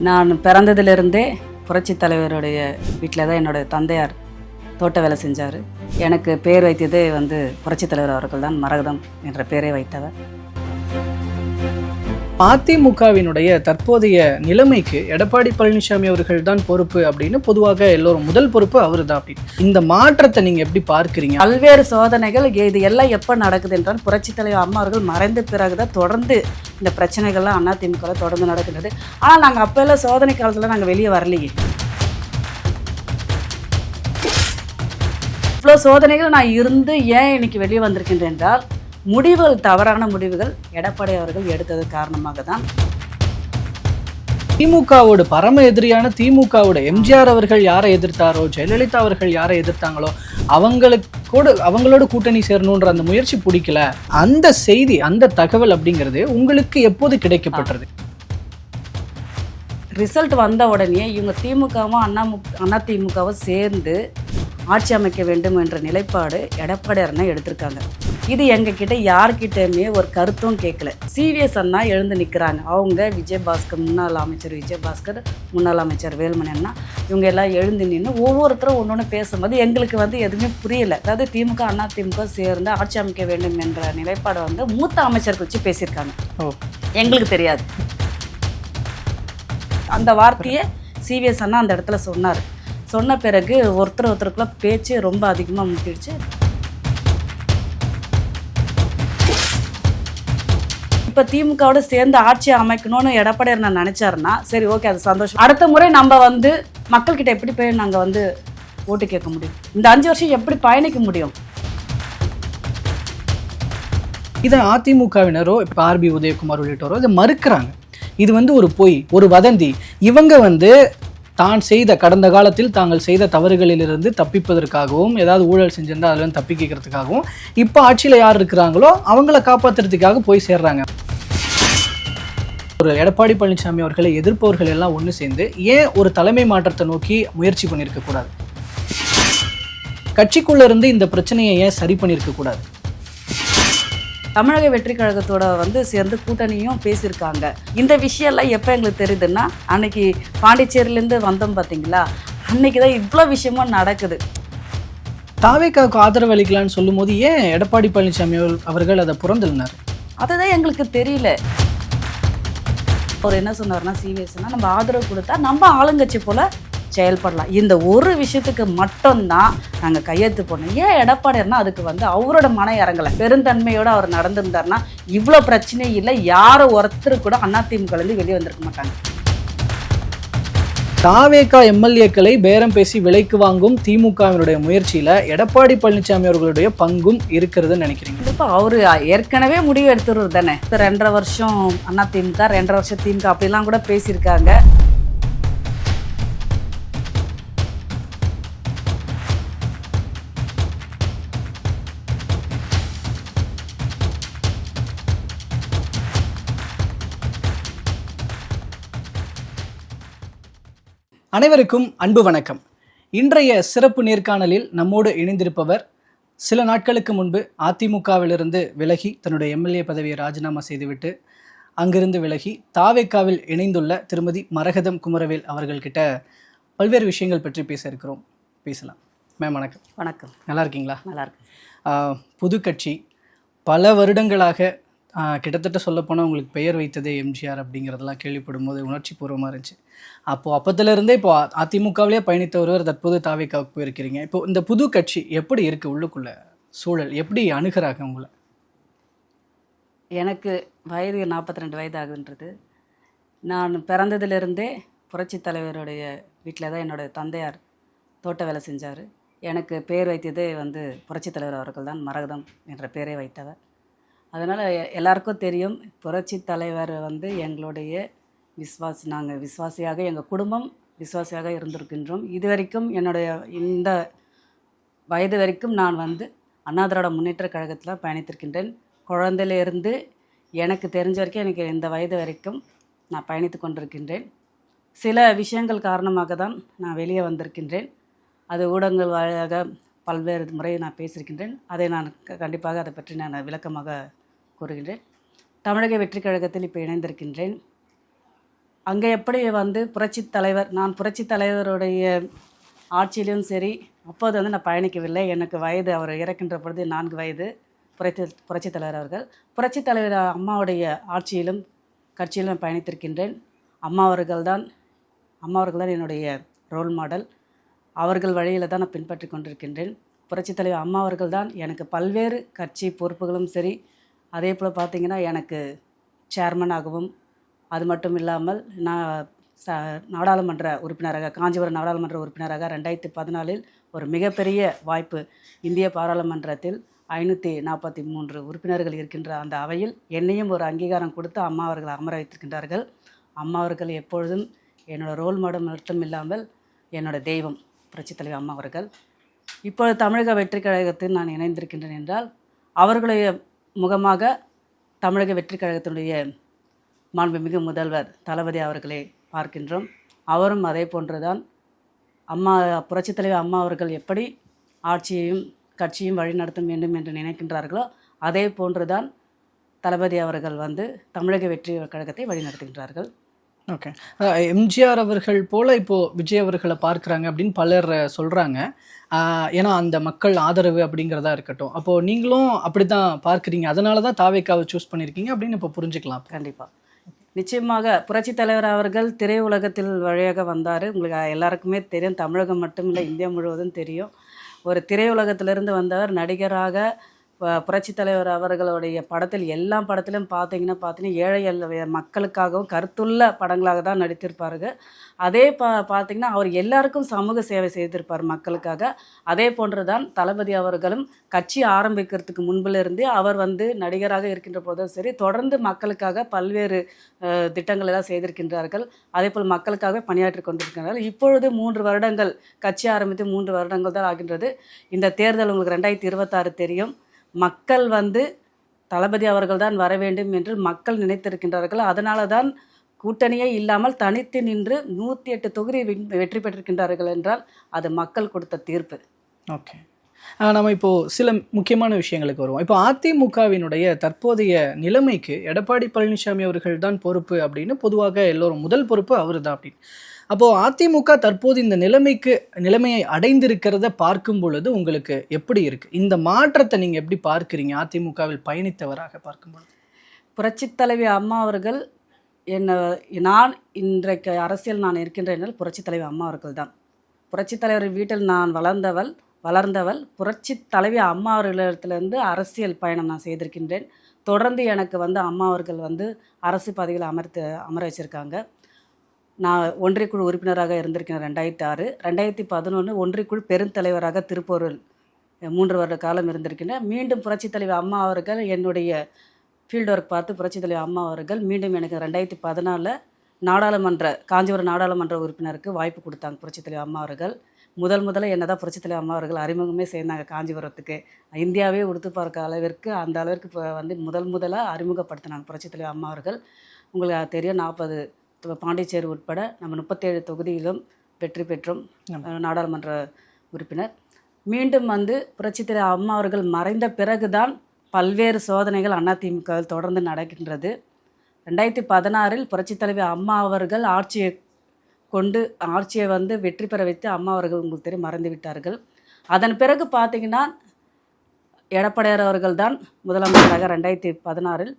நான் பிறந்ததிலிருந்தே புரட்சித் தலைவருடைய வீட்டில் தான் என்னோட தந்தையார் தோட்ட வேலை செஞ்சார். எனக்கு பேர் வைத்ததே புரட்சித் தலைவர் அவர்கள் தான். மரகதம் என்ற பெயரை வைத்தவர். அதிமுகவினுடைய தற்போதைய நிலைமைக்கு எடப்பாடி பழனிசாமி அவர்கள் தான் பொறுப்பு அப்படின்னு பொதுவாக எல்லோரும் முதல் பொறுப்பு அவரு தான் அப்படின்னு. இந்த மாற்றத்தை நீங்க எப்படி பார்க்கிறீங்க? பல்வேறு சோதனைகள் இது எல்லாம் எப்போ நடக்குது என்றால் புரட்சித் தலைவர் அம்மா அவர்கள் மறைந்த பிறகுதான் தொடர்ந்து இந்த பிரச்சனைகள்லாம் அதிமுக தொடர்ந்து நடக்கின்றது. ஆனால் நாங்கள் அப்போ எல்லாம் சோதனை காலத்தில் நாங்கள் வெளியே வரலையே. இவ்வளோ சோதனைகள் நான் இருந்து ஏன் இன்னைக்கு வெளியே வந்திருக்கின்றேன் என்றால் முடிவுகள், தவறான முடிவுகள் எடப்பாடி அவர்கள் எடுத்தது காரணமாக தான். திமுகவோட பரம எதிரியான திமுகவோட எம்ஜிஆர் அவர்கள் யாரை எதிர்த்தாரோ, ஜெயலலிதா அவர்கள் யாரை எதிர்த்தாங்களோ அவங்களோட கூட்டணி சேரணுன்ற அந்த முயற்சி பிடிக்கல. அந்த செய்தி, அந்த தகவல் அப்படிங்கிறது உங்களுக்கு எப்போது கிடைக்கப்பட்டது? ரிசல்ட் வந்த உடனே இவங்க திமுகவும் அண்ணா திமுகவும் சேர்ந்து ஆட்சி அமைக்க வேண்டும் என்ற நிலைப்பாடு எடப்பாடி அண்ணா எடுத்திருக்காங்க. இது எங்ககிட்ட யார்கிட்டயுமே ஒரு கருத்தும் கேட்கல. சிவிஎஸ் அண்ணா எழுந்து நிற்கிறாங்க. அவங்க விஜயபாஸ்கர், முன்னாள் அமைச்சர் விஜயபாஸ்கர், முன்னாள் அமைச்சர் வேலுமணி அண்ணா, இவங்க எல்லாம் எழுந்து நின்று ஒவ்வொருத்தரும் ஒன்று பேசும்போது எங்களுக்கு எதுவுமே புரியல. அதாவது திமுக அண்ணா திமுக சேர்ந்து ஆட்சி அமைக்க வேண்டும் என்ற நிலைப்பாடு மூத்த அமைச்சர்கள் வச்சு பேசியிருக்காங்க. எங்களுக்கு தெரியாது. அந்த வார்த்தையை சிவிஎஸ் அண்ணா அந்த இடத்துல சொன்னார். சொன்ன பிறகு ஒருத்தருக்குள்ள பேச்சு ரொம்ப அதிகமாக முட்டிடுச்சு. இப்போ திமுகவோட சேர்ந்து ஆட்சி அமைக்கணும்னு எடப்பாடி நான் நினைச்சாருன்னா சரி, ஓகே, அது சந்தோஷம். அடுத்த முறை நம்ம மக்கள்கிட்ட எப்படி போய் நாங்கள் ஓட்டு கேட்க முடியும்? இந்த 5 வருஷம் எப்படி பயணிக்க முடியும்? இதை அதிமுகவினரோ இப்போ ஆர்பி உதயகுமார் உள்ளிட்டோரோ இதை மறுக்கிறாங்க. இது ஒரு பொய், ஒரு வதந்தி. இவங்க தான் செய்த, கடந்த காலத்தில் தாங்கள் செய்த தவறுகளிலிருந்து தப்பிப்பதற்காகவும், ஏதாவது ஊழல் செஞ்சிருந்தா அதுல தப்பிக்கிறதுக்காகவும் இப்போ ஆட்சியில் யார் இருக்கிறாங்களோ அவங்கள காப்பாற்றுறதுக்காக போய் சேர்றாங்க. ஒரு எடப்பாடி பழனிசாமி அவர்களை எதிர்ப்பவர்கள் எல்லாம் ஒன்று சேர்ந்து ஏன் ஒரு தலைமை மாற்றத்தை நோக்கி முயற்சி பண்ணியிருக்க கூடாது? கட்சிக்குள்ள இருந்து இந்த பிரச்சனையை ஏன் சரி பண்ணியிருக்க கூடாது? தமிழக வெற்றி கழகத்தோட சேர்ந்து கூட்டணியும் பேசியிருக்காங்க. இந்த விஷயம்லாம் எப்போ எங்களுக்கு தெரியுதுன்னா, அன்னைக்கு பாண்டிச்சேரியிலேருந்து வந்தோம் பார்த்தீங்களா, அன்னைக்கு தான் இவ்வளோ விஷயமும் நடக்குது. தாவேக்காவுக்கு ஆதரவு அளிக்கலான்னு சொல்லும் போது ஏன் எடப்பாடி பழனிசாமி அவர்கள் அதை புறந்தள்ளினார்? அதுதான் எங்களுக்கு தெரியல. அவர் என்ன சொன்னார்னா, சிவிஎஸ்னா நம்ம ஆதரவு கொடுத்தா நம்ம ஆளுங்கட்சி போல செயல்படலாம். இந்த ஒரு விஷயத்துக்கு மட்டும்தான் நாங்கள் கையெழுத்து போனோம். ஏன் எடப்பாடினா அதுக்கு அவரோட மன இறங்கலை. பெருந்தன்மையோடு அவர் நடந்திருந்தார்னா இவ்வளோ பிரச்சனை இல்லை. யாரும் ஒருத்தர் கூட அதிமுகலேருந்து வெளியே வந்திருக்க மாட்டாங்க. தாவேகா எம்எல்ஏக்களை பேரம் பேசி விலைக்கு வாங்கும் திமுகவினுடைய முயற்சியில் எடப்பாடி பழனிசாமி அவர்களுடைய பங்கும் இருக்கிறதுன்னு நினைக்கிறீங்க? இப்போ அவர் ஏற்கனவே முடிவு எடுத்துருவர் தானே. 2.5 வருஷம் அதிமுக, 2.5 வருஷம் திமுக அப்படிலாம் கூட பேசியிருக்காங்க. அனைவருக்கும் அன்பு வணக்கம். இன்றைய சிறப்பு நேர்காணலில் நம்மோடு இணைந்திருப்பவர் சில நாட்களுக்கு முன்பு அதிமுகவிலிருந்து விலகி தன்னுடைய எம்எல்ஏ பதவியை ராஜினாமா செய்துவிட்டு அங்கிருந்து விலகி தாவேக்காவில் இணைந்துள்ள திருமதி மரகதம் குமரவேல் அவர்கள்கிட்ட பல்வேறு விஷயங்கள் பற்றி பேச இருக்கிறோம். பேசலாம். மேம் வணக்கம். வணக்கம். நல்லா இருக்கீங்களா? நல்லா இருக்கு. புது கட்சி, பல வருடங்களாக கிட்டத்தட்ட சொல்லப்போனால் உங்களுக்கு பெயர் வைத்ததே எம்ஜிஆர் அப்படிங்கிறதெல்லாம் கேள்விப்படும் போது உணர்ச்சி பூர்வமாக இருந்துச்சு. அப்போதுலேருந்தே இப்போ அதிமுகவிலே பயணித்த ஒருவர் தற்போது தாவேக்காவுக்கு போயிருக்கிறீங்க. இப்போ இந்த புது கட்சி எப்படி இருக்குது? உள்ளுக்குள்ள சூழல் எப்படி அணுகிறாங்க உங்களை? எனக்கு வயது 42 வயது ஆகுன்றது. நான் பிறந்ததிலிருந்தே புரட்சித் தலைவருடைய வீட்டில் தான் என்னோட தந்தையார் தோட்ட வேலை செஞ்சார். எனக்கு பேர் வைத்ததே புரட்சித் தலைவர் அவர்கள் தான். மரகதம் என்ற பெயரை வைத்தவர். அதனால் எல்லாருக்கும் தெரியும், புரட்சித் தலைவர் எங்களுடைய நாங்கள் விசுவாசியாக, எங்கள் குடும்பம் விசுவாசியாக இருந்திருக்கின்றோம். இதுவரைக்கும் என்னுடைய இந்த வயது வரைக்கும் நான் அண்ணா திராவிட முன்னேற்ற கழகத்தில் பயணித்திருக்கின்றேன். குழந்தையிலிருந்து எனக்கு தெரிஞ்ச வரைக்கும் எனக்கு இந்த வயது வரைக்கும் நான் பயணித்து கொண்டிருக்கின்றேன். சில விஷயங்கள் காரணமாக தான் நான் வெளியே வந்திருக்கின்றேன். அது ஊடகங்கள் வாயிலாக பல்வேறு முறை நான் பேசியிருக்கின்றேன். அதை நான் கண்டிப்பாக அதை பற்றி நான் விளக்கமாக கூறுகின்றேன். தமிழக வெற்றி கழகத்தில் இப்போ இணைந்திருக்கின்றேன். அங்கே எப்படி வந்து நான் புரட்சி தலைவருடைய ஆட்சியிலும் சரி, அப்போது வந்து நான் பயணிக்கவில்லை. எனக்கு வயது, அவர் இறக்கின்ற பொழுது 4 வயது. புரட்சி தலைவர் அவர்கள். புரட்சி தலைவர் அம்மாவுடைய ஆட்சியிலும் கட்சியிலும் பயணித்திருக்கின்றேன். அம்மா அவர்கள் தான் என்னுடைய ரோல் மாடல். அவர்கள் வழியில் தான் நான் பின்பற்றி கொண்டிருக்கின்றேன். புரட்சி தலைவர் அம்மா அவர்கள் தான் எனக்கு பல்வேறு கட்சி பொறுப்புகளும் சரி, அதே போல் பார்த்திங்கன்னா எனக்கு சேர்மனாகவும், அது மட்டும் இல்லாமல் நான் நாடாளுமன்ற உறுப்பினராக, காஞ்சிபுரம் நாடாளுமன்ற உறுப்பினராக 2014 ஒரு மிகப்பெரிய வாய்ப்பு. இந்திய பாராளுமன்றத்தில் 543 உறுப்பினர்கள் இருக்கின்ற அந்த அவையில் என்னையும் ஒரு அங்கீகாரம் கொடுத்து அம்மா அவர்கள் அமர வைத்திருக்கின்றார்கள். அம்மா அவர்கள் எப்பொழுதும் என்னோட ரோல் மாடல் மட்டும் இல்லாமல் என்னோட தெய்வம் புரட்சித் தலைவர் அம்மா அவர்கள். இப்பொழுது தமிழக வெற்றி கழகத்தில் நான் இணைந்திருக்கின்றேன் என்றால் அவர்களுடைய முகமாக தமிழக வெற்றி கழகத்தினுடைய மாண்புமிகு முதல்வர் தளபதி அவர்களை பார்க்கின்றோம். அவரும் அதே போன்றுதான் புரட்சித் தலைவர் அம்மா அவர்கள் எப்படி ஆட்சியையும் கட்சியும் வழிநடத்த வேண்டும் என்று நினைக்கின்றார்களோ அதே போன்றுதான் தளபதி அவர்கள் வந்து தமிழக வெற்றி கழகத்தை வழிநடத்துகின்றார்கள். ஓகே. எம்ஜிஆர் அவர்கள் போல் இப்போது விஜய் அவர்களை பார்க்குறாங்க அப்படின்னு பலர் சொல்கிறாங்க. ஏன்னா அந்த மக்கள் ஆதரவு அப்படிங்கிறதா இருக்கட்டும். அப்போது நீங்களும் அப்படி தான் பார்க்குறீங்க, அதனால தான் தாவேக்காவை சூஸ் பண்ணியிருக்கீங்க அப்படின்னு இப்போ புரிஞ்சுக்கலாம். கண்டிப்பாக, நிச்சயமாக புரட்சி தலைவர் அவர்கள் திரையுலகத்தில் வழியாக வந்தார். உங்களுக்கு எல்லாருக்குமே தெரியும், தமிழகம் மட்டும் இல்லை இந்தியா முழுவதும் தெரியும். ஒரு திரையுலகத்திலிருந்து வந்தவர் நடிகராக புரட்சி தலைவர் அவர்களுடைய படத்தில் எல்லா படத்திலும் பார்த்தீங்கன்னா ஏழை மக்களுக்காகவும் கருத்துள்ள படங்களாக தான் நடித்திருப்பார்கள். அதே பார்த்தீங்கன்னா அவர் எல்லாருக்கும் சமூக சேவை செய்திருப்பார் மக்களுக்காக. அதே போன்று தான் தளபதி அவர்களும் கட்சி ஆரம்பிக்கிறதுக்கு முன்பிலிருந்தே அவர் வந்து நடிகராக இருக்கின்ற போதும் சரி, தொடர்ந்து மக்களுக்காக பல்வேறு திட்டங்கள் எல்லாம் செய்திருக்கின்றார்கள். அதே போல் மக்களுக்காக பணியாற்றி கொண்டிருக்கிறார்கள். இப்பொழுது 3 வருடங்கள் கட்சி ஆரம்பித்து 3 வருடங்கள் தான் ஆகின்றது. இந்த தேர்தல் உங்களுக்கு 2026 தெரியும். மக்கள் வந்து தளபதி அவர்கள் தான் வர வேண்டும் என்று மக்கள் நினைத்திருக்கின்றார்கள். அதனால தான் கூட்டணியே இல்லாமல் தனித்து நின்று 108 தொகுதி வெற்றி பெற்றிருக்கின்றார்கள் என்றால் அது மக்கள் கொடுத்த தீர்ப்பு. ஓகே, நம்ம இப்போது சில முக்கியமான விஷயங்களுக்கு வருவோம். இப்போ அதிமுகவினுடைய தற்போதைய நிலைமைக்கு எடப்பாடி பழனிசாமி அவர்கள் தான் பொறுப்பு அப்படின்னு பொதுவாக எல்லோரும், முதல் பொறுப்பு அவர் தான் அப்படின்னு. அப்போது அதிமுக தற்போது இந்த நிலைமையை அடைந்திருக்கிறத பார்க்கும் பொழுது உங்களுக்கு எப்படி இருக்குது? இந்த மாற்றத்தை நீங்கள் எப்படி பார்க்குறீங்க அதிமுகவில் பயணித்தவராக பார்க்கும்பொழுது? புரட்சித் தலைவி அம்மா அவர்கள் நான் இன்றைக்கு அரசியல் நான் இருக்கின்றேன் புரட்சித் தலைவி அம்மா அவர்கள் தான். புரட்சித் தலைவர் வீட்டில் நான் வளர்ந்தவள் புரட்சித் தலைவி அம்மா அவர்களிடத்திலிருந்து அரசியல் பயணம் நான் செய்திருக்கின்றேன். தொடர்ந்து எனக்கு வந்து அம்மா அவர்கள் வந்து அரசு பதவியில் அமர வச்சுருக்காங்க. நான் ஒன்றியக்குழு உறுப்பினராக இருந்திருக்கேன் 2006. 2011 ஒன்றியக்குழு பெருந்தலைவராக திருப்பூரில் 3 வருட காலம் இருந்திருக்கின்றேன். மீண்டும் புரட்சித் தலைவர் அம்மா அவர்கள் என்னுடைய ஃபீல்டு ஒர்க் பார்த்து புரட்சித் தலைவர் அம்மா அவர்கள் மீண்டும் எனக்கு 2014 காஞ்சிபுரம் நாடாளுமன்ற உறுப்பினருக்கு வாய்ப்பு கொடுத்தாங்க. புரட்சித் தலைவர் அம்மா அவர்கள் முதல்ல என்ன தான் புரட்சித் தலைவர் அம்மா அவர்கள் அறிமுகமே செய்தாங்க காஞ்சிபுரத்துக்கு. இந்தியாவே உடுத்து பார்க்க அளவிற்கு அந்த அளவிற்கு இப்போ வந்து முதலாக அறிமுகப்படுத்தினாங்க புரட்சித் தலைவர் அம்மா அவர்கள். உங்களுக்கு தெரியும், 40 பாண்டிச்சேரி உட்பட நம்ம 37 தொகுதியிலும் வெற்றி பெற்றோம் நாடாளுமன்ற உறுப்பினர். மீண்டும் வந்து புரட்சித் தலைவர் அம்மா அவர்கள் மறைந்த பிறகுதான் பல்வேறு சோதனைகள் அதிமுகவில் தொடர்ந்து நடக்கின்றது. 2016 புரட்சித் தலைவர் அம்மா அவர்கள் ஆட்சியை வந்து வெற்றி பெற வைத்து அம்மா அவர்கள் உங்களுக்கு தெரியும் மறைந்து விட்டார்கள். அதன் பிறகு பார்த்திங்கன்னா எடப்பாடியார் அவர்கள் தான் முதலமைச்சராக 2016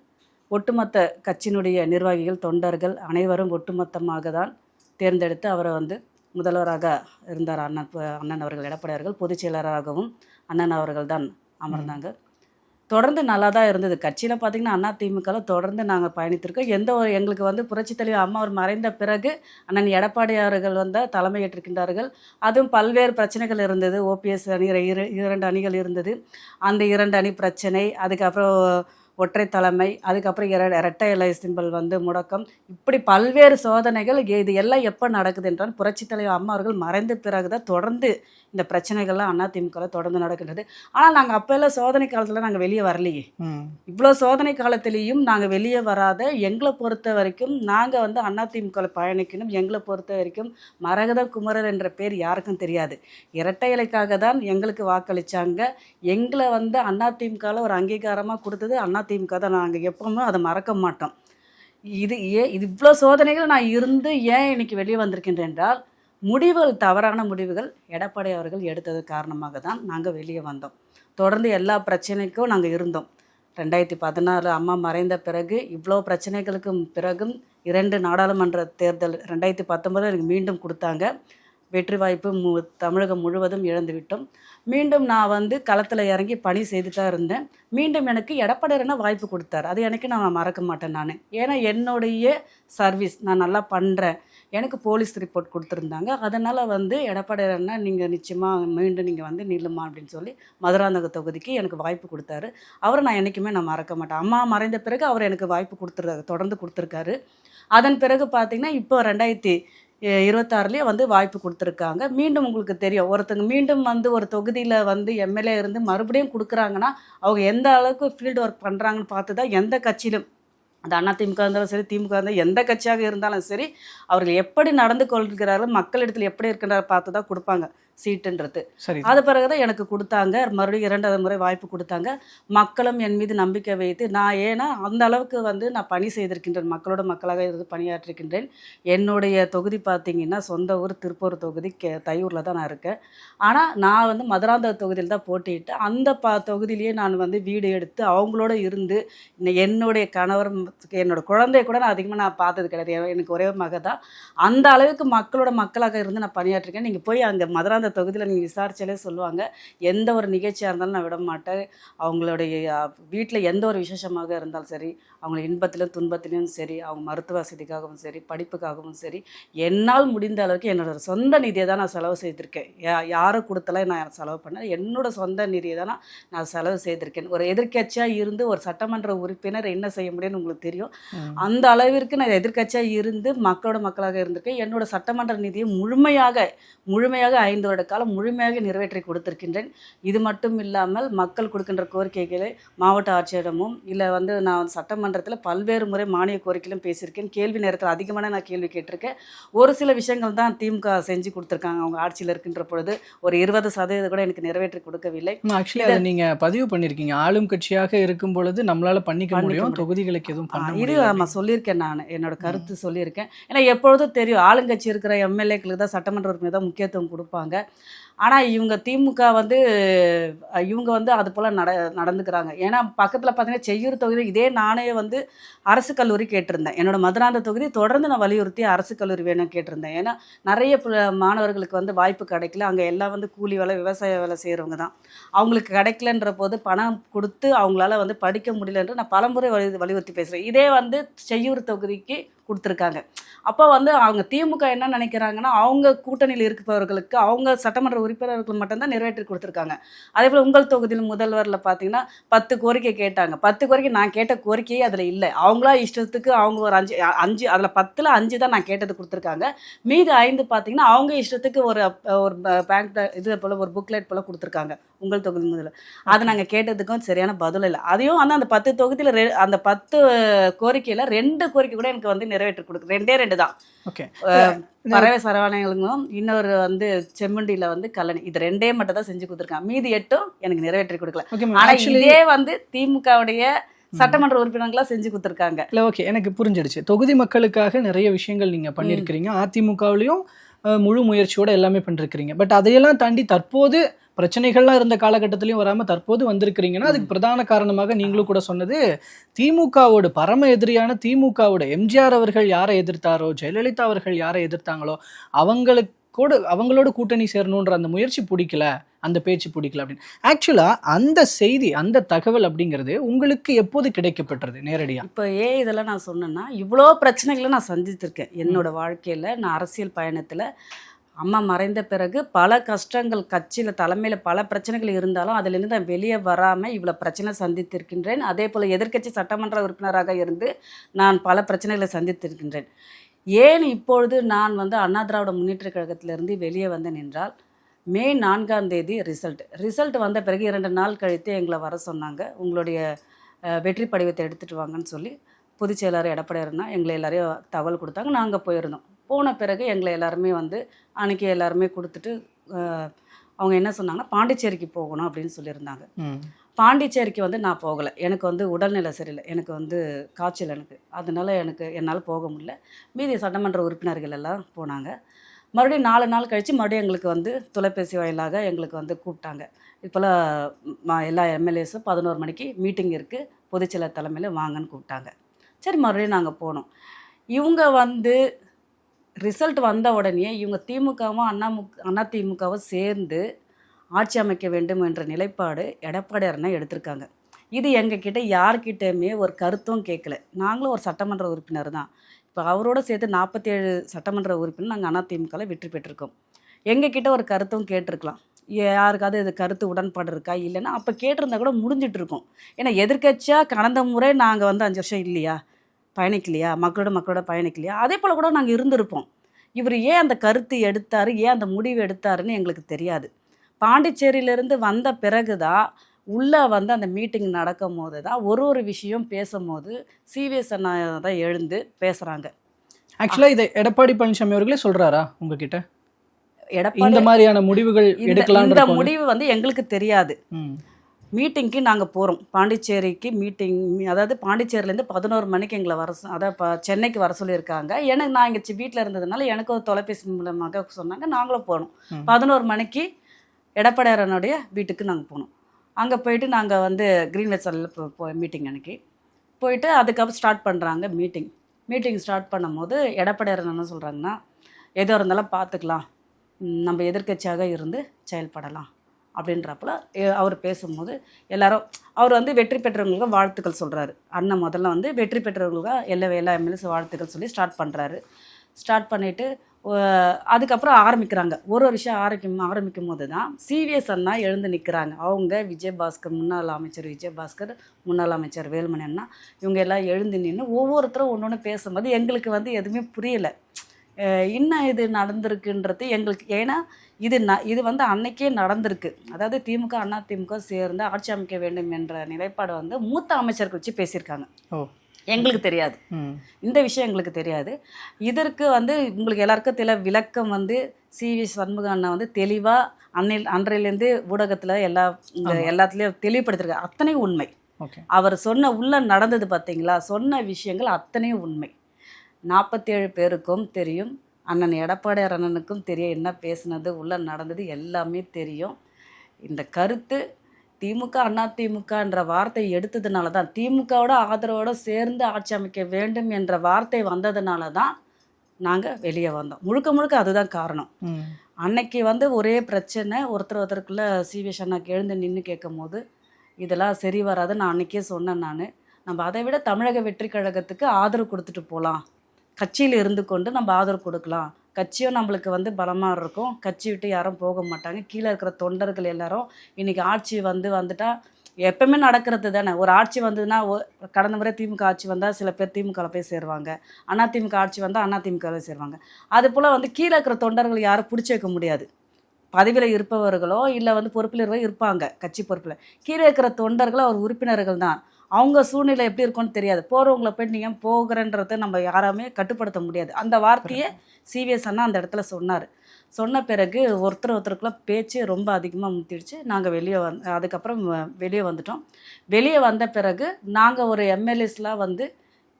ஒட்டுமொத்த கட்சியினுடைய நிர்வாகிகள், தொண்டர்கள் அனைவரும் ஒட்டுமொத்தமாக தான் தேர்ந்தெடுத்து அவரை வந்து முதல்வராக இருந்தார். அண்ணன் அவர்கள் எடப்பாடியார்கள் பொதுச் செயலராகவும் அண்ணன் அவர்கள் தான் அமர்ந்தாங்க. தொடர்ந்து நல்லா தான் இருந்தது. கட்சியில் பார்த்திங்கன்னா அதிமுகவில் தொடர்ந்து நாங்கள் பயணித்திருக்கோம். எங்களுக்கு வந்து புரட்சித் தலைவர் அம்மா அவர் மறைந்த பிறகு அண்ணன் எடப்பாடியார்கள் வந்து தலைமையேற்றிருக்கின்றார்கள். அதுவும் பல்வேறு பிரச்சனைகள் இருந்தது. ஓபிஎஸ் அணி 2 அணிகள் இருந்தது. அந்த 2 அணி பிரச்சனை, அதுக்கப்புறம் ஒற்றை தலைமை, அதுக்கப்புறம் இரட்டை இலை சிம்பல் வந்து முடக்கம், இப்படி பல்வேறு சோதனைகள். இது எல்லாம் எப்போ நடக்குது என்றால் புரட்சித் தலைவர் அம்மா அவர்கள் மறைந்த பிறகு தான் தொடர்ந்து இந்த பிரச்சனைகள்லாம் அதிமுகவில் தொடர்ந்து நடக்கின்றது. ஆனால் நாங்கள் அப்போல்லாம் சோதனை காலத்தில் நாங்கள் வெளியே வரலையே. இவ்வளோ சோதனை காலத்திலையும் நாங்கள் வெளியே வராத எங்களை பொறுத்த வரைக்கும் நாங்கள் வந்து அதிமுகவில் பயணிக்கணும். எங்களை பொறுத்த வரைக்கும் மரகத குமரர் என்ற பேர் யாருக்கும் தெரியாது. இரட்டை இலைக்காக தான் எங்களுக்கு வாக்களித்தாங்க. எங்களை வந்து அதிமுகவில் ஒரு அங்கீகாரமாக கொடுத்தது அதிமுக தான். நாங்கள் எப்பவுமே அதை மறக்க மாட்டோம். இது இவ்வளோ சோதனைகள் நான் இருந்து ஏன் இன்னைக்கு வெளியே வந்திருக்கின்றேன் என்றால், முடிவுகள் தவறான முடிவுகள் எடப்பாடி அவர்கள் எடுத்தது காரணமாக தான் நாங்கள் வெளியே வந்தோம். தொடர்ந்து எல்லா பிரச்சனைக்கும் நாங்கள் இருந்தோம். 2016 அம்மா மறைந்த பிறகு இவ்வளோ பிரச்சனைகளுக்கும் பிறகும் 2 நாடாளுமன்ற தேர்தல் 2019 எனக்கு மீண்டும் கொடுத்தாங்க. வெற்றி வாய்ப்பு தமிழகம் முழுவதும் இழந்து விட்டோம். மீண்டும் நான் வந்து களத்தில் இறங்கி பணி செய்து தான் இருந்தேன். மீண்டும் எனக்கு எடப்பாடியார் வாய்ப்பு கொடுத்தாரு. அது எனக்கு நான் மறக்க மாட்டேன். நான் ஏன்னா என்னுடைய சர்வீஸ் நான் நல்லா பண்ணுறேன். எனக்கு போலீஸ் ரிப்போர்ட் கொடுத்துருந்தாங்க. அதனால் வந்து எடப்பாடியார் நீங்கள் நிச்சயமாக மீண்டும் நீங்கள் வந்து நில்லுமா அப்படின்னு சொல்லி மதுராந்தக தொகுதிக்கு எனக்கு வாய்ப்பு கொடுத்தாரு. அவரை நான் என்றைக்குமே நான் மறக்க மாட்டேன். அம்மா மறைந்த பிறகு அவர் எனக்கு வாய்ப்பு கொடுத்துருக்காரு, தொடர்ந்து கொடுத்துருக்காரு. அதன் பிறகு பார்த்திங்கன்னா இப்போ 2026 வந்து வாய்ப்பு கொடுத்துருக்காங்க. மீண்டும் உங்களுக்கு தெரியும், ஒருத்தங்க மீண்டும் வந்து ஒரு தொகுதியில் வந்து எம்எல்ஏ இருந்து மறுபடியும் கொடுக்குறாங்கன்னா அவங்க எந்த அளவுக்கு ஃபீல்டு ஒர்க் பண்ணுறாங்கன்னு பார்த்து தான் எந்த கட்சியிலும், அது அதிமுக இருந்தாலும் சரி, திமுக இருந்தாலும், எந்த கட்சியாக இருந்தாலும் சரி, அவர்கள் எப்படி நடந்து கொள்கிறார்கள், மக்களிடத்தில் எப்படி இருக்கிறார் பார்த்து தான் கொடுப்பாங்க சீட்டுன்றது. சரி. அது பிறகுதான் எனக்கு கொடுத்தாங்க. மறுபடியும் 2வது முறை வாய்ப்பு கொடுத்தாங்க. மக்களும் என் மீது நம்பிக்கை வைத்து ஏன்னா அந்த அளவுக்கு வந்து நான் பணி செய்திருக்கின்றேன். மக்களோட மக்களாக இருந்து பணியாற்றிருக்கின்றேன். என்னுடைய தொகுதி பார்த்திங்கன்னா சொந்த ஊர் திருப்பூர் தொகுதி தையூரில் தான் நான் இருக்கேன். ஆனால் நான் வந்து மதுராந்தக தொகுதியில் தான் போட்டிட்டு அந்த தொகுதியிலேயே நான் வந்து வீடு எடுத்து அவங்களோட இருந்து என்னுடைய கணவர் என்னோட குழந்தைய கூட நான் அதிகமாக நான் பார்த்தது கிடையாது. எனக்கு ஒரே மக தான். அந்த அளவுக்கு மக்களோட மக்களாக இருந்து நான் பணியாற்றிருக்கேன். நீங்கள் போய் அங்கே மதுராந்தக தொகுதியில் நீங்கள் விசாரிச்சாலே சொல்லுவாங்க, எந்த ஒரு நிகழ்ச்சியாக இருந்தாலும் நான் விட மாட்டேன். அவங்களுடைய வீட்டில் எந்த ஒரு விசேஷமாக இருந்தாலும் சரி, அவங்க இன்பத்திலும் துன்பத்திலும் சரி, அவங்க மருத்துவ வசதிக்காகவும் சரி, படிப்புக்காகவும் சரி, என்னால் முடிந்த அளவுக்கு என்னோட சொந்த நிதியை தான் நான் செலவு செய்திருக்கேன். யாரும் கொடுத்தலாம் நான் செலவு பண்ணேன். என்னோட சொந்த நிதியை தான் நான் செலவு செய்திருக்கேன். ஒரு எதிர்க்கட்சியாக இருந்து ஒரு சட்டமன்ற உறுப்பினர் என்ன செய்ய முடியும்னு உங்களுக்கு தெரியும். அந்த அளவிற்கு நான் எதிர்க்கட்சியாக இருந்து மக்களோட மக்களாக இருந்திருக்கேன். என்னோட சட்டமன்ற நிதியை முழுமையாக 5 வருட காலம் முழுமையாக நிறைவேற்றி கொடுத்திருக்கின்றேன். இது மட்டும் இல்லாமல் மக்கள் கொடுக்கின்ற கோரிக்கைகளை மாவட்ட ஆட்சியரிடமும் இல்லை வந்து நான் சட்டமன்றத்தில் பல்வேறு முறை மானிய கோரிக்கையிலும் பேசியிருக்கேன். கேள்வி நேரத்தில் அதிகமான நான் கேள்வி கேட்டிருக்கேன். ஒரு சில விஷயங்கள் தான் திமுக செஞ்சு கொடுத்துருக்காங்க. அவங்க ஆட்சியில் இருக்கின்ற பொழுது ஒரு 20% கூட எனக்கு நிறைவேற்றி கொடுக்கவில்லை. ஆக்சுவலி அதை நீங்கள் பதிவு பண்ணியிருக்கீங்க. ஆளும் கட்சியாக இருக்கும் பொழுது நம்மளால் பண்ணிக்க முடியும், தொகுதிகளுக்கு எதுவும் பண்ண இது ஆமாம் சொல்லியிருக்கேன். நான் என்னோட கருத்து சொல்லியிருக்கேன். ஏன்னா எப்பொழுதும் தெரியும், ஆளுங்கட்சி இருக்கிற எம்எல்ஏக்களுக்கு தான் சட்டமன்ற உறுப்பினர் தான் முக்கியத்துவம் கொடுப்பாங்க. ஆனால் இவங்க திமுக வந்து அது போல் நடந்துக்கிறாங்க. ஏன்னா பக்கத்தில் பார்த்தீங்கன்னா செய்யூர் தொகுதி இதே நானே வந்து அரசு கல்லூரி கேட்டிருந்தேன். என்னோட மதுராந்த தொகுதி தொடர்ந்து நான் வலியுறுத்தி அரசு கல்லூரி வேணும் கேட்டிருந்தேன். ஏன்னா நிறைய மாணவர்களுக்கு வந்து வாய்ப்பு கிடைக்கல. அங்கே எல்லாம் வந்து கூலி வேலை, விவசாய வேலை செய்கிறவங்க தான். அவங்களுக்கு கிடைக்கலன்ற போது பணம் கொடுத்து அவங்களால வந்து படிக்க முடியலன்ற நான் பலமுறை வலியுறுத்தி பேசுகிறேன். இதே வந்து செய்யூர் தொகுதிக்கு கொடுத்துருக்காங்க. அப்போ வந்து அவங்க திமுக என்ன நினைக்கிறாங்கன்னா, அவங்க கூட்டணியில் இருப்பவர்களுக்கு, அவங்க சட்டமன்ற உறுப்பினர்கள் மட்டும்தான் நிறைவேற்றி கொடுத்துருக்காங்க. அதே போல் உங்கள் தொகுதியில் முதல்வரில் பார்த்தீங்கன்னா 10 கோரிக்கை கேட்டாங்க. 10 கோரிக்கை நான் கேட்ட கோரிக்கையே அதில் இல்லை. அவங்களா இஷ்டத்துக்கு அவங்க ஒரு 5 அதில் 10ல் 5 தான் நான் கேட்டது கொடுத்துருக்காங்க. மீது 5 பார்த்தீங்கன்னா அவங்க இஷ்டத்துக்கு ஒரு பேங்க் இது போல் ஒரு புக்லெட் போல் கொடுத்துருக்காங்க. உங்கள் தொகுதி முதல்ல அது நாங்கள் கேட்டதுக்கும் சரியான பதில் இல்லை. அதையும் வந்து அந்த 10 தொகுதியில் அந்த 10 கோரிக்கையில் 2 கோரிக்கை கூட எனக்கு வந்து நிறைவேற்றி கொடுக்கு. 2 தான். ஓகே. பறவை சரவாணைகளுக்கும் இன்னொரு வந்து செம்மண்டியில் வந்து கல்லணை, இது 2 மட்டும் தான் செஞ்சு கொடுத்துருக்காங்க. மீதி 8 எனக்கு நிறைவேற்றி கொடுக்கல. ஆனால் இதே வந்து திமுகவுடைய சட்டமன்ற உறுப்பினர்களா செஞ்சு கொடுத்துருக்காங்க. இல்லை, ஓகே, எனக்கு புரிஞ்சிடுச்சு. தொகுதி மக்களுக்காக நிறைய விஷயங்கள் நீங்கள் பண்ணியிருக்கிறீங்க. அதிமுகவிலையும் முழு முயற்சியோடு எல்லாமே பண்ணிருக்கிறீங்க. பட் அதையெல்லாம் தாண்டி தற்போது பிரச்சனைகள்லாம் இருந்த காலகட்டத்திலையும் வராமல் தற்போது வந்திருக்கிறீங்கன்னா அதுக்கு பிரதான காரணமாக நீங்களும் கூட சொன்னது, திமுகவோட பரம எதிரியான திமுகவோட எம்ஜிஆர் அவர்கள் யாரை எதிர்த்தாரோ, ஜெயலலிதா அவர்கள் யாரை எதிர்த்தாங்களோ அவங்களோட கூட்டணி சேரணுன்ற அந்த முயற்சி பிடிக்கல, அந்த பேச்சு பிடிக்கல அப்படின்னு. ஆக்சுவலாக அந்த செய்தி, அந்த தகவல் அப்படிங்கிறது உங்களுக்கு எப்போது கிடைக்கப்பட்டது நேரடியாக? இப்போ இதெல்லாம் நான் சொன்னேன்னா, இவ்வளோ பிரச்சனைகளை நான் சந்தித்திருக்கேன் என்னோட வாழ்க்கையில். நான் அரசியல் பயணத்தில் அம்மா மறைந்த பிறகு பல கஷ்டங்கள், கட்சியில் தலைமையில் பல பிரச்சனைகள் இருந்தாலும் அதிலிருந்து நான் வெளியே வராமல் இவ்வளோ பிரச்சனை சந்தித்திருக்கின்றேன். அதே போல் எதிர்க்கட்சி சட்டமன்ற உறுப்பினராக இருந்து நான் பல பிரச்சனைகளை சந்தித்திருக்கின்றேன். ஏன் இப்பொழுது நான் வந்து அண்ணா திராவிட முன்னேற்ற கழகத்திலிருந்து வெளியே வந்தேன் என்றால், மே 4ஆம் தேதி ரிசல்ட் வந்த பிறகு 2 நாள் கழித்து எங்களை வர சொன்னாங்க. உங்களுடைய வெற்றி படிவத்தை எடுத்துகிட்டு வாங்கன்னு சொல்லி பொதுச் செயலாளர் எடப்பாடியார்னா எங்களை எல்லாரையும் தகவல் கொடுத்தாங்க. நாங்கள் போயிருந்தோம். போன பிறகு எங்களை எல்லாருமே வந்து அன்றைக்கி எல்லாருமே கொடுத்துட்டு அவங்க என்ன சொன்னாங்கன்னா, பாண்டிச்சேரிக்கு போகணும் அப்படின்னு சொல்லியிருந்தாங்க. பாண்டிச்சேரிக்கு வந்து நான் போகலை. எனக்கு வந்து உடல்நிலை சரியில்லை. எனக்கு வந்து காய்ச்சல் எனக்கு. அதனால என்னால் போக முடியல. மீதி சட்டமன்ற உறுப்பினர்கள் எல்லாம் போனாங்க. மறுபடியும் 4 நாள் கழித்து மறுபடியும் எங்களுக்கு வந்து தொலைபேசி வாயிலாக எங்களுக்கு வந்து கூப்பிட்டாங்க. இப்போலாம் எல்லா எம்எல்ஏஸும் 11 மணிக்கு மீட்டிங் இருக்குது, பொதுச்செயலர் தலைமையில் வாங்கன்னு கூப்பிட்டாங்க. சரி, மறுபடியும் நாங்கள் போனோம். இவங்க வந்து ரிசல்ட் வந்த உடனே இவங்க திமுகவும் அதிமுகவும் சேர்ந்து ஆட்சி அமைக்க வேண்டும் என்ற நிலைப்பாடு எடப்பாடியார் அண்ணா எடுத்திருக்காங்க. இது எங்ககிட்ட யார்கிட்டயுமே ஒரு கருத்தும் கேட்கல. நாங்களும் ஒரு சட்டமன்ற உறுப்பினர் தான். இப்போ அவரோட சேர்த்து 47 சட்டமன்ற உறுப்பினர் நாங்கள் அதிமுகவில் வெற்றி பெற்றிருக்கோம். எங்ககிட்ட ஒரு கருத்தும் கேட்டிருக்கலாம். யாருக்காவது இது கருத்து உடன்பாடு இருக்கா இல்லைன்னா அப்போ கேட்டிருந்தா கூட முடிஞ்சிட்டு இருக்கும். ஏன்னா எதிர்க்கட்சியாக கடந்த முறை நாங்கள் வந்து 5 வருஷம் இல்லையா பயணிக்கலையா, மக்களோட பயணிக்கலையா, அதே போல் கூட நாங்கள் இருந்திருப்போம். இவர் ஏன் அந்த கருத்து எடுத்தார், ஏன் அந்த முடிவு எடுத்தாருன்னு எங்களுக்கு தெரியாது. பாண்டிச்சேரியிலேருந்து வந்த பிறகு தான் உள்ளே வந்து அந்த மீட்டிங் நடக்கும் போது தான் ஒரு விஷயம் பேசும்போது சிவிஎஸ் அண்ணா தான் எழுந்து பேசுகிறாங்க. ஆக்சுவலாக இதை எடப்பாடி பழனிசாமி அவர்களே சொல்கிறாரா உங்ககிட்ட? எடப்பாடி இந்த மாதிரியான முடிவுகள் எடுக்கலாம். இந்த முடிவு வந்து எங்களுக்கு தெரியாது. மீட்டிங்க்கு நாங்கள் போகிறோம் பாண்டிச்சேரிக்கு மீட்டிங். அதாவது பாண்டிச்சேரியிலேருந்து 11 மணிக்கு எங்களை அதாவது சென்னைக்கு வர சொல்லியிருக்காங்க. எனக்கு நான் இங்கே வீட்டில் இருந்ததுனால எனக்கு ஒரு தொலைபேசி மூலமாக சொன்னாங்க. நாங்களும் போனோம். 11 மணிக்கு எடப்பாடியாரனுடைய வீட்டுக்கு நாங்கள் போனோம். அங்கே போயிட்டு நாங்கள் வந்து கிரீன்வேஸ் சாலையில் மீட்டிங் அன்னைக்கு போயிட்டு அதுக்கப்புறம் ஸ்டார்ட் பண்ணுறாங்க மீட்டிங் ஸ்டார்ட் பண்ணும்போது எடப்பாடியாரன் என்ன சொல்கிறாங்கன்னா, எதோ இருந்தாலும் பார்த்துக்கலாம், நம்ம எதிர்க்கட்சியாக இருந்து செயல்படலாம் அப்படின்றப்பல அவர் பேசும்போது எல்லாரும் அவர் வந்து வெற்றி பெற்றவங்களுக்கு வாழ்த்துக்கள் சொல்கிறாரு. அண்ணன் முதல்ல வந்து வெற்றி பெற்றவங்களுக்கு எல்லா எம்எல்ஏஸ் வாழ்த்துக்கள் சொல்லி ஸ்டார்ட் பண்ணிவிட்டு அதுக்கப்புறம் ஆரம்பிக்கிறாங்க. ஒரு விஷயம் ஆரம்பிக்கும் போது தான் சிவிஎஸ் அண்ணா எழுந்து நிற்கிறாங்க. அவங்க விஜயபாஸ்கர், முன்னாள் அமைச்சர் விஜயபாஸ்கர், முன்னாள் அமைச்சர் வேலுமணி அண்ணா, இவங்க எல்லாம் எழுந்து நின்று ஒவ்வொருத்தரும் ஒன்று பேசும்போது எங்களுக்கு வந்து எதுவுமே புரியலை. இன்னும் இது நடந்திருக்குன்றது எங்களுக்கு. ஏன்னா இது வந்து அன்னைக்கே நடந்திருக்கு. அதாவது திமுக அதிமுக சேர்ந்து ஆட்சி அமைக்க வேண்டும் என்ற நிலைப்பாடு வந்து மூத்த அமைச்சர்கள் வச்சு பேசியிருக்காங்க. எங்களுக்கு தெரியாது, இந்த விஷயம் எங்களுக்கு தெரியாது. இதற்கு வந்து உங்களுக்கு எல்லாருக்கும் விளக்கம் வந்து சிவி சண்முக அண்ணா வந்து தெளிவாக அன்றையிலேருந்து ஊடகத்தில் எல்லாத்துலேயும் தெளிவுபடுத்திருக்காரு. அத்தனையும் உண்மை. அவர் சொன்ன உள்ள நடந்தது பார்த்தீங்களா, சொன்ன விஷயங்கள் அத்தனையும் உண்மை. 47 பேருக்கும் தெரியும், அண்ணன் எடப்பாடியார் அண்ணனுக்கும் தெரியும், என்ன பேசுனது உள்ள நடந்தது எல்லாமே தெரியும். இந்த கருத்து திமுக அதிமுகன்ற வார்த்தை எடுத்ததுனால தான், திமுகவோட ஆதரவோடு சேர்ந்து ஆட்சி அமைக்க வேண்டும் என்ற வார்த்தை வந்ததுனால தான் நாங்கள் வெளியே வந்தோம். முழுக்க அதுதான் காரணம். அன்னைக்கு வந்து ஒரே பிரச்சனை, ஒருத்தருக்குள்ளே சிவிஎஸ் அண்ணாக்கு எழுந்து நின்று கேட்கும் போது இதெல்லாம் சரி வராது. நான் அன்றைக்கே சொன்னேன், நம்ம அதை விட தமிழக வெற்றி கழகத்துக்கு ஆதரவு கொடுத்துட்டு போகலாம், கட்சியில் இருந்து கொண்டு நம்ம ஆதரவு கொடுக்கலாம், கட்சியும் நம்மளுக்கு வந்து பலமாக இருக்கும், கட்சி விட்டு யாரும் போக மாட்டாங்க, கீழே இருக்கிற தொண்டர்கள் எல்லாரும் இன்றைக்கி ஆட்சி வந்துட்டால் எப்பவுமே நடக்கிறது தானே. ஒரு ஆட்சி வந்ததுன்னா, கடந்த முறை திமுக ஆட்சி வந்தால் சில பேர் திமுகவில் போய் சேருவாங்க, அதிமுக ஆட்சி வந்தால் அதிமுகவில் சேருவாங்க. அதுபோல் வந்து கீழே இருக்கிற தொண்டர்கள் யாரும் பிடிச்சி வைக்க முடியாது. பதவியில் இருப்பவர்களோ இல்லை வந்து பொறுப்பில் இருப்பாங்க, கட்சி பொறுப்பில். கீழே இருக்கிற தொண்டர்கள் அவர் உறுப்பினர்கள் தான். அவங்க சூழ்நிலை எப்படி இருக்கும்னு தெரியாது. போகிறவங்களை போய்ட்டு நீங்கள் போகிறன்றதை நம்ம யாராமே கட்டுப்படுத்த முடியாது. அந்த வார்த்தையை சிவிஎஸ் அண்ணா அந்த இடத்துல சொன்ன பிறகு ஒருத்தருக்குள்ள பேச்சு ரொம்ப அதிகமாக முத்திடுச்சு. நாங்கள் அதுக்கப்புறம் வெளியே வந்துட்டோம். வெளியே வந்த பிறகு நாங்கள் ஒரு எம்எல்ஏஸ்லாம் வந்து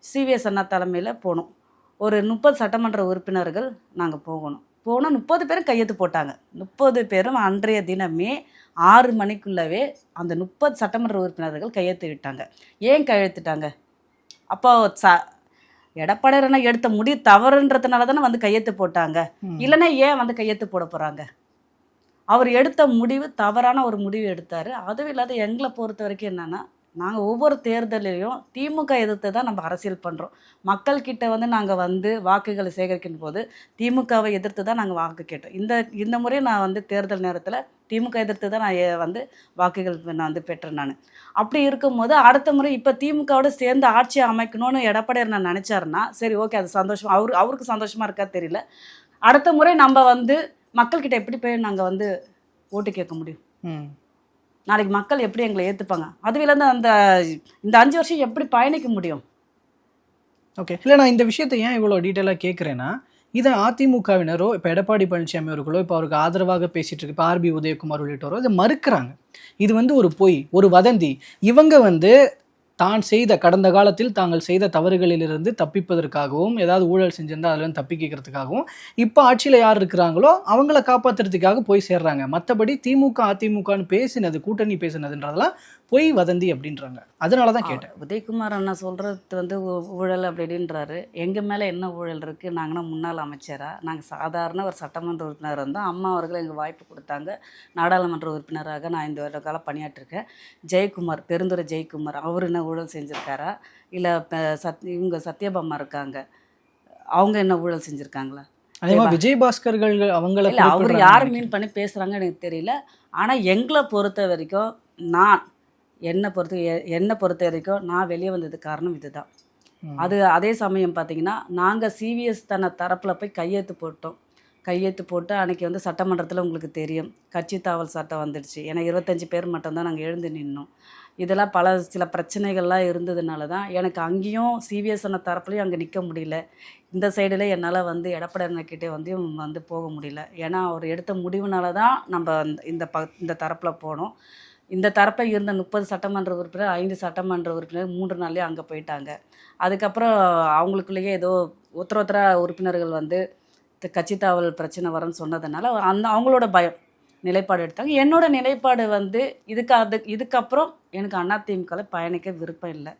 சிவிஎஸ் அண்ணா தலைமையில் போனோம். ஒரு 30 சட்டமன்ற உறுப்பினர்கள் நாங்கள் போனோம். 30 பேரும் கையெழுத்து போட்டாங்க. 30 பேரும் அன்றைய தினமே 6 மணிக்குள்ளவே அந்த 30 சட்டமன்ற உறுப்பினர்கள் கையெழுத்து விட்டாங்க. ஏன் கையெழுத்துட்டாங்க? அப்போ எடப்பாடியார் அண்ணா எடுத்த முடிவு தவறுன்றதுனால தானே வந்து கையெழுத்து போட்டாங்க. இல்லைன்னா ஏன் வந்து கையெழுத்து போட போகிறாங்க? அவர் எடுத்த முடிவு தவறான ஒரு முடிவு எடுத்தார். அதுவும் இல்லாத எங்களை பொறுத்த வரைக்கும் என்னென்னா, நாங்கள் ஒவ்வொரு தேர்தலையும் திமுக எதிர்த்து தான் நம்ம அரசியல் பண்ணுறோம். மக்கள்கிட்ட வந்து நாங்கள் வந்து வாக்குகளை சேகரிக்கும் போது திமுகவை எதிர்த்து தான் நாங்கள் வாக்கு கேட்டோம். இந்த முறை நான் வந்து தேர்தல் நேரத்தில் திமுக எதிர்த்து தான் நான் வந்து வாக்குகள் நான் வந்து பெற்றேன். அப்படி இருக்கும்போது அடுத்த முறை இப்போ திமுகவோட சேர்ந்து ஆட்சி அமைக்கணும்னு எடப்பாடியார் நான் நினச்சாருன்னா சரி, ஓகே, அது சந்தோஷம். அவருக்கு சந்தோஷமாக இருக்கா தெரியல. அடுத்த முறை நம்ம வந்து மக்கள்கிட்ட எப்படி போய் நாங்கள் வந்து ஓட்டு கேட்க முடியும்? நாளைக்கு மக்கள் எப்படி எங்களை ஏற்றுப்பாங்க? அதுவிலேருந்து இந்த 5 வருஷம் எப்படி பயணிக்க முடியும்? ஓகே, இல்லை, நான் இந்த விஷயத்தை ஏன் இவ்வளோ டீட்டெயிலாக கேட்குறேன்னா, இதை அதிமுகவினரோ இப்போ எடப்பாடி பழனிசாமி அவர்களோ இப்போ அவருக்கு ஆதரவாக பேசிட்டு இருக்கு, இப்போ ஆர்பி உதயகுமார் உள்ளிட்டோரோ இதை மறுக்கிறாங்க. இது ஒரு பொய், ஒரு வதந்தி. இவங்க தான் செய்த கடந்த காலத்தில் தாங்கள் செய்த தவறுகளிலிருந்து தப்பிப்பதற்காகவும், ஏதாவது ஊழல் செஞ்சிருந்தா அதுல இருந்து தப்பிக்கிறதுக்காகவும், இப்போ ஆட்சியில் யார் இருக்கிறாங்களோ அவங்கள காப்பாற்றுறதுக்காக போய் சேர்றாங்க. மற்றபடி திமுக அதிமுகன்னு பேசினது, கூட்டணி பேசினதுன்றதெல்லாம் பொய் வதந்தி அப்படின்றாங்க. அதனால தான் கேட்டேன். உதயகுமார் அண்ணா சொல்கிறது வந்து ஊழல் அப்படி இப்படின்றாரு. எங்கள் மேலே என்ன ஊழல் இருக்குது? நாங்கன்னா முன்னாள் அமைச்சரா? நாங்கள் சாதாரண ஒரு சட்டமன்ற உறுப்பினர் இருந்தோம். அம்மா அவர்கள் எங்களுக்கு வாய்ப்பு கொடுத்தாங்க. நாடாளுமன்ற உறுப்பினராக நான் 5 வருட காலம் பணியாற்றிருக்கேன். ஜெயக்குமார், பெருந்துறை ஜெயக்குமார், அவர் என்ன ஊழல் செஞ்சுருக்காரா? இல்லை இவங்க சத்யபாமா இருக்காங்க, அவங்க என்ன ஊழல் செஞ்சுருக்காங்களா? அதே மாதிரி விஜயபாஸ்கர்கள் அவங்கள இல்லை, அவர் யார் மீன் பண்ணி பேசுகிறாங்க எனக்கு தெரியல. ஆனால் எங்களை பொறுத்த வரைக்கும், என்னை பொறுத்த வரைக்கும் நான் வெளியே வந்தது காரணம் இதுதான். அதே சமயம் பார்த்தீங்கன்னா, நாங்கள் சிவிஎஸ் தரப்பில் போய் கையெழுத்து போட்டு அன்றைக்கி வந்து சட்டமன்றத்தில் உங்களுக்கு தெரியும், கட்சி தாவல் சட்டம் வந்துடுச்சு. ஏன்னா 25 பேர் மட்டும்தான் நாங்கள் எழுந்து நின்னோம். இதெல்லாம் சில பிரச்சனைகள்லாம் இருந்ததுனால தான் எனக்கு அங்கேயும் சிவிஎஸ் தரப்புலையும் அங்கே நிற்க முடியல. இந்த சைடில் என்னால் வந்து எடப்பாடி அண்ணக்கிட்டே வந்து போக முடியல. ஏன்னா அவர் எடுத்த முடிவுனால தான் நம்ம இந்த தரப்பில் போனோம். இந்த தரப்பில் இருந்த 30 சட்டமன்ற உறுப்பினர், 5 சட்டமன்ற உறுப்பினர் 3 நாள்லேயே அங்கே போயிட்டாங்க. அதுக்கப்புறம் அவங்களுக்குள்ளேயே ஏதோ ஒருத்தர உறுப்பினர்கள் வந்து கட்சி தாவல் பிரச்சனை வரும்னு சொன்னதுனால அவங்களோட நிலைப்பாடு எடுத்தாங்க. என்னோட நிலைப்பாடு வந்து இதுக்கப்புறம் எனக்கு அதிமுகவில் பயணிக்க விருப்பம் இல்லை.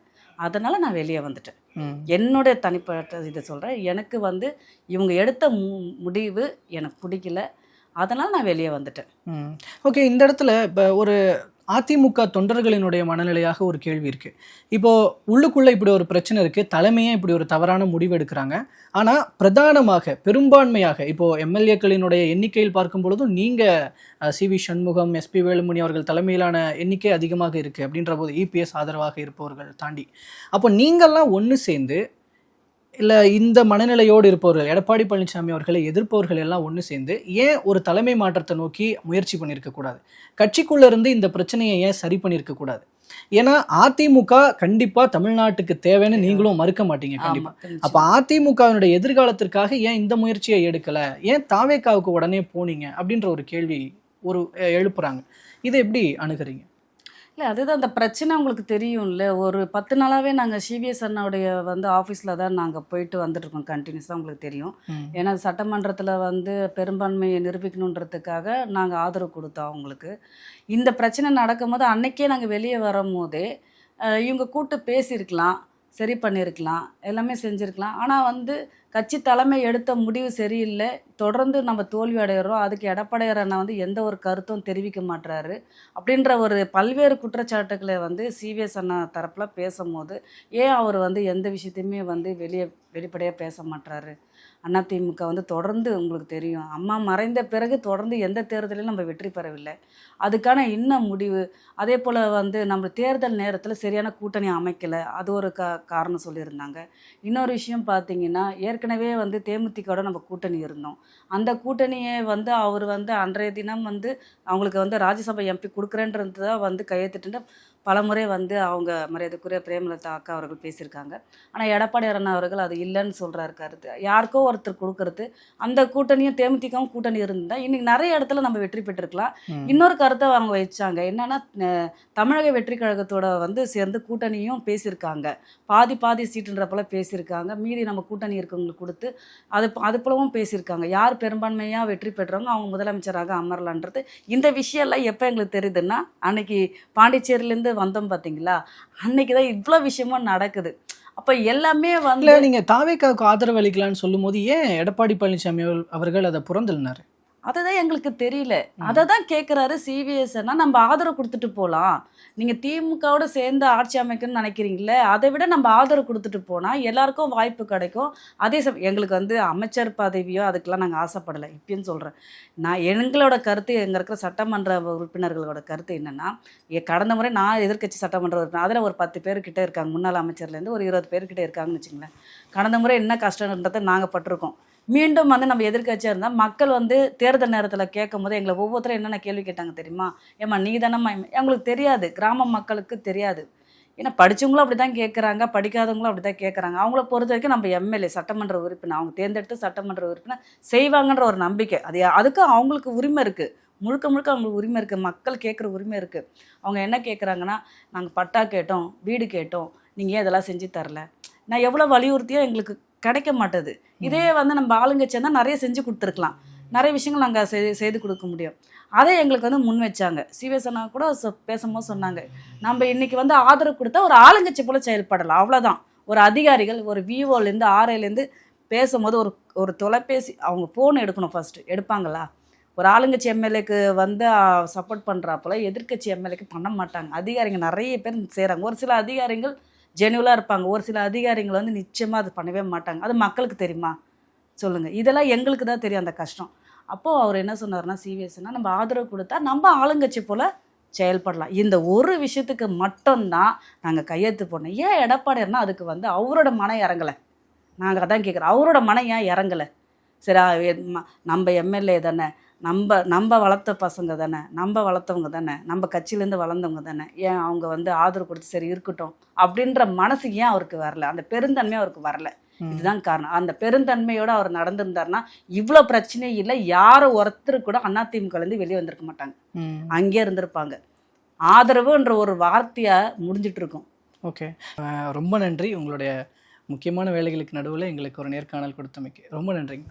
அதனால் நான் வெளியே வந்துட்டேன். என்னுடைய தனிப்பட்ட இதை சொல்கிறேன். எனக்கு வந்து இவங்க எடுத்த முடிவு எனக்கு பிடிக்கல. அதனால் நான் வெளியே வந்துட்டேன். ஓகே, இந்த இடத்துல இப்போ ஒரு அதிமுக தொண்டர்களினுடைய மனநிலையாக ஒரு கேள்வி இருக்குது. இப்போது உள்ளுக்குள்ளே இப்படி ஒரு பிரச்சனை இருக்குது, தலைமையே இப்படி ஒரு தவறான முடிவு எடுக்கிறாங்க. ஆனால் பிரதானமாக பெரும்பான்மையாக இப்போது எம்எல்ஏக்களினுடைய எண்ணிக்கையில் பார்க்கும் பொழுதும் நீங்கள் சிவி சண்முகம், எஸ்பி வேலுமணி அவர்கள் தலைமையிலான எண்ணிக்கை அதிகமாக இருக்குது. அப்படின்ற போது இபிஎஸ் ஆதரவாக இருப்பவர்கள் தாண்டி அப்போ நீங்கள்லாம் ஒன்று சேர்ந்து, இல்லை இந்த மனநிலையோடு இருப்பவர்கள், எடப்பாடி பழனிசாமி அவர்களை எதிர்ப்பவர்கள் எல்லாம் ஒன்று சேர்ந்து ஏன் ஒரு தலைமை மாற்றத்தை நோக்கி முயற்சி பண்ணியிருக்கக்கூடாது? கட்சிக்குள்ளே இருந்து இந்த பிரச்சனையை ஏன் சரி பண்ணியிருக்கக்கூடாது? ஏன்னா அதிமுக கண்டிப்பாக தமிழ்நாட்டுக்கு தேவைன்னு நீங்களும் மறுக்க மாட்டீங்க கண்டிப்பாக. அப்போ அதிமுகவினுடைய எதிர்காலத்திற்காக ஏன் இந்த முயற்சியை எடுக்கலை? ஏன் தாவேக்காவுக்கு உடனே போனீங்க? அப்படின்ற ஒரு கேள்வி எழுப்புறாங்க. இதை எப்படி அணுகிறீங்க? இல்லை, அதுதான் அந்த பிரச்சனை உங்களுக்கு தெரியும்ல. ஒரு 10 நாளாகவே நாங்கள் சிவிஎஸ் அண்ணாவுடைய வந்து ஆஃபீஸில் தான் நாங்கள் போயிட்டு வந்துட்டுருக்கோம். கண்டினியூஸாக உங்களுக்கு தெரியும். ஏன்னா சட்டமன்றத்தில் வந்து பெரும்பான்மையை நிரூபிக்கணுன்றதுக்காக நாங்கள் ஆதரவு கொடுத்தோம் அவங்களுக்கு. இந்த பிரச்சனை நடக்கும்போது அன்னைக்கே நாங்கள் வெளியே வரும்போதே இவங்க கூப்பிட்டு பேசியிருக்கலாம், சரி பண்ணியிருக்கலாம், எல்லாமே செஞ்சுருக்கலாம். ஆனால் வந்து கட்சி தலைமை எடுத்த முடிவு சரியில்லை, தொடர்ந்து நம்ம தோல்வி அடைகிறோம், அதுக்கு எடப்பாடியார் அண்ணா வந்து எந்த ஒரு கருத்தும் தெரிவிக்க மாட்டுறாரு அப்படின்ற ஒரு பல்வேறு குற்றச்சாட்டுக்களை வந்து சிவிஎஸ் அண்ணா தரப்பில் பேசும்போது ஏன் அவர் வந்து எந்த விஷயத்தையுமே வந்து வெளிப்படையாக பேச மாட்டுறாரு? அதிமுக வந்து தொடர்ந்து உங்களுக்கு தெரியும், அம்மா மறைந்த பிறகு தொடர்ந்து எந்த தேர்தலையும் நம்ம வெற்றி பெறவில்லை. அதுக்கான இன்னும் முடிவு. அதே போல் வந்து நம்ம தேர்தல் நேரத்தில் சரியான கூட்டணி அமைக்கலை, அது ஒரு காரணம் சொல்லியிருந்தாங்க. இன்னொரு விஷயம் பார்த்தீங்கன்னா, ஏற்கனவே வந்து தேமுதிகவோட நம்ம கூட்டணி இருந்தோம். அந்த கூட்டணியை வந்து அவர் வந்து அன்றைய தினம் வந்து அவங்களுக்கு வந்து ராஜ்யசபா எம்பி கொடுக்குறேன்றது தான் வந்து கையெழுத்துட்டு பலமுறை வந்து அவங்க மரியாதைக்குரிய பிரேமலதா அக்கா அவர்கள் பேசியிருக்காங்க. ஆனால் எடப்பாடியார் அண்ணா அவர்கள் அது இல்லைன்னு சொல்கிறாரு கருத்து. யாருக்கோ ஒருத்தர் கொடுக்கறது, அந்த கூட்டணியும் தேமுதிகவும் கூட்டணி இருந்தால் இன்றைக்கி நிறைய இடத்துல நம்ம வெற்றி பெற்றிருக்கலாம். இன்னொரு கருத்தை அவங்க வச்சாங்க, என்னன்னா தமிழக வெற்றி கழகத்தோட வந்து சேர்ந்து கூட்டணியும் பேசியிருக்காங்க, பாதி சீட்டுன்ற போல பேசியிருக்காங்க. மீதி நம்ம கூட்டணி இருக்கவங்களுக்கு கொடுத்து அது போலவும் பேசியிருக்காங்க. யார் பெரும்பான்மையாக வெற்றி பெற்றவங்க அவங்க முதலமைச்சராக அமரலான்றது. இந்த விஷயம்லாம் எப்போ எங்களுக்கு தெரியுதுன்னா, அன்னைக்கு பாண்டிச்சேரியிலேருந்து வந்தோம் பார்த்தீங்களா, அன்னைக்கு தான் இவ்வளோ விஷயமும் நடக்குது. அப்போ எல்லாமே வந்து நீங்கள் தாவேக்காவுக்கு ஆதரவு அளிக்கலான்னு சொல்லும் போது ஏன் எடப்பாடி பழனிசாமி அவர்கள் அதை புறந்தள்ளினார்? அதுதான் எங்களுக்கு தெரியல. அதை தான் கேட்குறாரு சிவிஎஸ்னா, நம்ம ஆதரவு கொடுத்துட்டு போகலாம், நீங்கள் திமுகவோட சேர்ந்து ஆட்சி அமைக்கணும்னு நினைக்கிறீங்களே, அதை விட நம்ம ஆதரவு கொடுத்துட்டு போனால் எல்லாருக்கும் வாய்ப்பு கிடைக்கும். அதே எங்களுக்கு வந்து அமைச்சர் பதவியோ அதுக்கெல்லாம் நாங்கள் ஆசைப்படலை. இப்பயும் சொல்கிறேன், எங்களோட கருத்து, எங்கே இருக்கிற சட்டமன்ற உறுப்பினர்களோட கருத்து என்னென்னா, கடந்த முறை நான் எதிர்க்கட்சி சட்டமன்ற உறுப்பினர், அதில் ஒரு 10 பேர்கிட்ட இருக்காங்க, முன்னாள் அமைச்சர்லேருந்து ஒரு 20 பேர்கிட்ட இருக்காங்கன்னு வச்சுங்களேன். கடந்த முறை என்ன கஷ்டன்றதை நாங்கள் பட்டிருக்கோம். மீண்டும் வந்து நம்ம எதிர்கட்சியாக இருந்தால் மக்கள் வந்து தேர்தல் நேரத்தில் கேட்கும் போது எங்களை ஒவ்வொருத்தரும் என்னென்ன கேள்வி கேட்டாங்க தெரியுமா? ஏம்மா நீ தானம்மா? எங்களுக்கு தெரியாது, கிராம மக்களுக்கு தெரியாது. ஏன்னா படித்தவங்களும் அப்படி தான் கேட்குறாங்க, படிக்காதவங்களும் அப்படி தான் கேட்குறாங்க. அவங்கள பொறுத்த வரைக்கும் நம்ம எம்எல்ஏ சட்டமன்ற உறுப்பினர், அவங்க தேர்ந்தெடுத்து சட்டமன்ற உறுப்பினர் செய்வாங்கன்ற ஒரு நம்பிக்கை. அதுக்கு அவங்களுக்கு உரிமை இருக்குது, முழுக்க முழுக்க அவங்களுக்கு உரிமை இருக்குது, மக்கள் கேட்குற உரிமை இருக்குது. அவங்க என்ன கேட்குறாங்கன்னா, நாங்கள் பட்டா கேட்டோம், வீடு கேட்டோம், நீங்கள் ஏன் இதெல்லாம் செஞ்சு தரல. நான் எவ்வளோ வலியுறுத்தியோ எங்களுக்கு கிடைக்க மாட்டேது. இதே வந்து நம்ம ஆளுங்கட்சி இருந்தால் நிறைய செஞ்சு கொடுத்துருக்கலாம், நிறைய விஷயங்கள் நாங்கள் செய்து கொடுக்க முடியும். அதை எங்களுக்கு வந்து முன் வச்சாங்க. சிவசேனா கூட பேசும்போது சொன்னாங்க, நம்ம இன்னைக்கு வந்து ஆதரவு கொடுத்தா ஒரு ஆளுங்கட்சி போல் செயல்படலாம், அவ்வளோதான். ஒரு அதிகாரிகள் ஒரு விஓலேருந்து ஆர்ஐலேருந்து பேசும்போது ஒரு தொலைபேசி அவங்க ஃபோன் எடுக்கணும், ஃபஸ்ட்டு எடுப்பாங்களா? ஒரு ஆளுங்கட்சி எம்எல்ஏக்கு வந்து சப்போர்ட் பண்ணுறாப்போல எதிர்க்கட்சி எம்எல்ஏக்கு பண்ண மாட்டாங்க. அதிகாரிகள் நிறைய பேர் செய்கிறாங்க. ஒரு சில அதிகாரிகள் ஜெனுவலாக இருப்பாங்க, ஒரு சில அதிகாரிகள் வந்து நிச்சயமாக அது பண்ணவே மாட்டாங்க. அது மக்களுக்கு தெரியுமா சொல்லுங்கள்? இதெல்லாம் எங்களுக்கு தான் தெரியும் அந்த கஷ்டம். அப்போது அவர் என்ன சொன்னார்னா, சிவிஎஸ்னா நம்ம ஆதரவு கொடுத்தா நம்ம ஆளுங்கட்சி போல் செயல்படலாம். இந்த ஒரு விஷயத்துக்கு மட்டும்தான் நாங்கள் கையெழுத்து போடணும். ஏன் எடப்பாடியார்னா அதுக்கு வந்து அவரோட மனம் இறங்கலை. நாங்கள் அதான் கேட்குறோம், அவரோட மனம் ஏன் இறங்கலை? சரி, நம்ம எம்எல்ஏ தானே, நம்ம வளர்த்த பசங்க தானே, நம்ம வளர்த்தவங்க தானே, நம்ம கட்சியிலேருந்து வளர்ந்தவங்க தானே, ஏன் அவங்க வந்து ஆதரவு கொடுத்து சரி இருக்கட்டும் அப்படின்ற மனசு ஏன் அவருக்கு வரல? அந்த பெருந்தன்மை அவருக்கு வரல. இதுதான் காரணம். அந்த பெருந்தன்மையோடு அவர் நடந்திருந்தாருன்னா இவ்வளோ பிரச்சனையும் இல்லை, யாரும் ஒருத்தர் கூட அதிமுகலேருந்து வெளியே வந்திருக்க மாட்டாங்க, அங்கேயே இருந்திருப்பாங்க. ஆதரவுன்ற ஒரு வார்த்தையாக முடிஞ்சிட்டு இருக்கும். ஓகே, ரொம்ப நன்றி. உங்களுடைய முக்கியமான வேலைகளுக்கு நடுவில் எங்களுக்கு ஒரு நேர்காணல் கொடுத்தமைக்கு ரொம்ப நன்றிங்க.